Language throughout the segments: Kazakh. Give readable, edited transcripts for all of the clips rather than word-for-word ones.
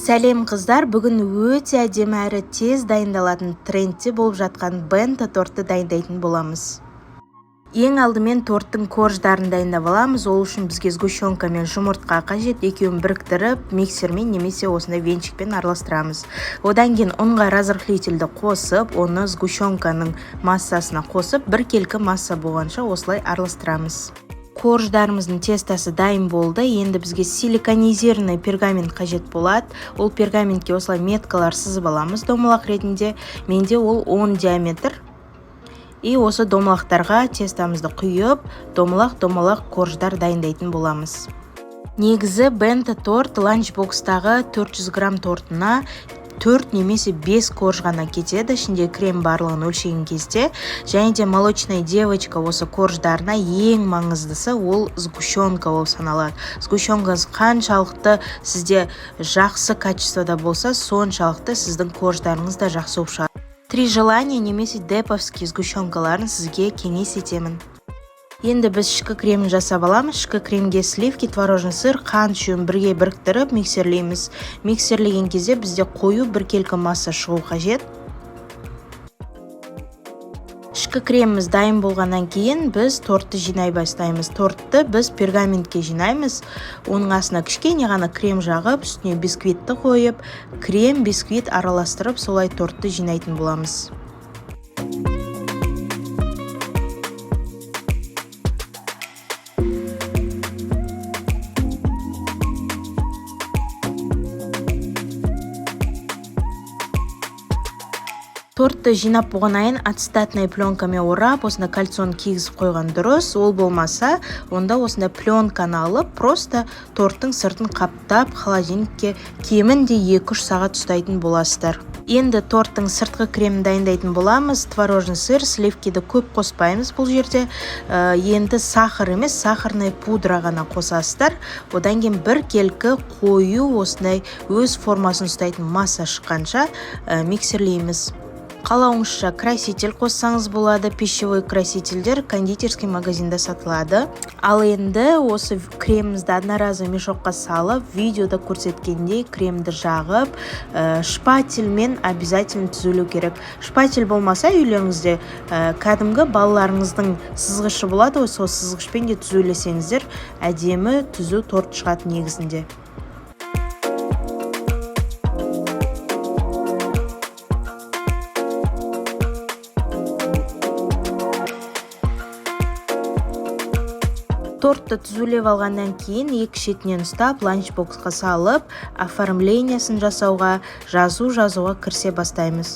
Сәлем қыздар, бүгін өте әдемі әрі тез дайындалатын трендте болып жатқан бента тортты дайындайтын боламыз. Ең алдымен торттың корждарын дайындап аламыз. Ол үшін бізге сгущенка мен жұмыртқа қажет. Екеуін біріктіріп, миксермен немесе осындай венчикпен араластырамыз. Одан кейін ұнға разрыхлительді қосып, оны сгущенканың массасына қосып, бір келкі масса болғанша осылай араластырамыз. Корждарымыздың тестасы дайын болды. Енді бізге силиконизированный пергамент қажет болады. Ол пергаментке осылай меткалар сызып аламыз домалақ ретінде. Менде ол 10 диаметр. И осы домалақтарға тестамызды құйып, домалақ корждар дайындайтын боламыз. Негізі бента торт ланчбокстағы 400 грамм тортына 4 немесе 5 корж ғана кетеді. Ішінде крем барлығын өлшеген кезде. Және де молочная девочка осы корждарына ең маңыздысы ол сгущенка болып саналады. Сгущенкаңыз қаншалықты сізде жақсы качествода болса, соншалықты сіздің корждарыңыз да жақсы болып шығады. 3 желания немесе деповский сгущенкаларын сізге кеңес етемін. Енді біз ішкі кремін жасап аламыз. Ішкі кремге сливки, творожный сыр, қант үшеуін бірге біріктіріп миксерлейміз. Миксерлеген кезде бізде қою бір келкі масса шығу қажет. Ішкі креміміз дайын болғаннан кейін біз тортты жинай бастаймыз. Тортты біз пергаментке жинаймыз. Оның астына кішкене ғана крем жағып, үстіне бисквитті қойып, крем, бисквит араластырып, солай тортты жинайтын боламыз. Тортты жинап болғаннан ацетатной пленкамен орап, осында кальцон кигізіп қойған дұрыс. Ол болмаса, онда осында пленканы алып, просто торттың сыртын қаптап, холодильникке кемінде 2-3 сағат ұстайтын боласыздар. Енді торттың сыртқы кремін дайындайтын боламыз. Творожный сыр, сливкиді көп қоспаймыз бұл жерде. Енді сахар емес, сахарный пудра ғана қосасыздар. Одан кейін бір келкі қою осындай өз формасын ұстайтын масса шыққанша миксерлейміз. Қалауыңызша краситель қоссаңыз болады. Пищевой красительдер кондитерский магазинда сатылады. Ал енді осы кремімізді одноразовый мешокқа салып, видеода көрсеткендей кремді жағып, шпательмен обязательно түзелу керек. Шпатель болмаса үйлеріңізде кәдімгі балаларыңыздың сызғышы болады. Сол сызғышпен де түзелесеңіздер, әдемі түзу торт шығады негізінде. Тортты түзулеп алғаннан кейін екі шетінен ұстап, ланчбоксқа салып, оформлениясын жасауға, жазуға кірісе бастаймыз.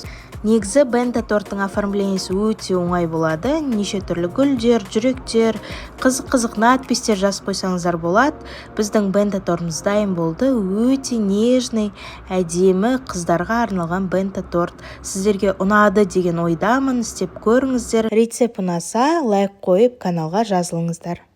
Негізі бента торттың оформлениясы өте оңай болады. Неше түрлі гүлдер, жүректер, қызық надпистер жазып қойсаңыздар болады. Біздің бента тортымыз дайын болды. Өте нежный, әдемі қыздарға арналған бента торт. Сіздерге ұнады деген ойдамын. Істеп көріңіздер. Рецепт ұнаса, лайк қойып, каналға жазылыңыздар.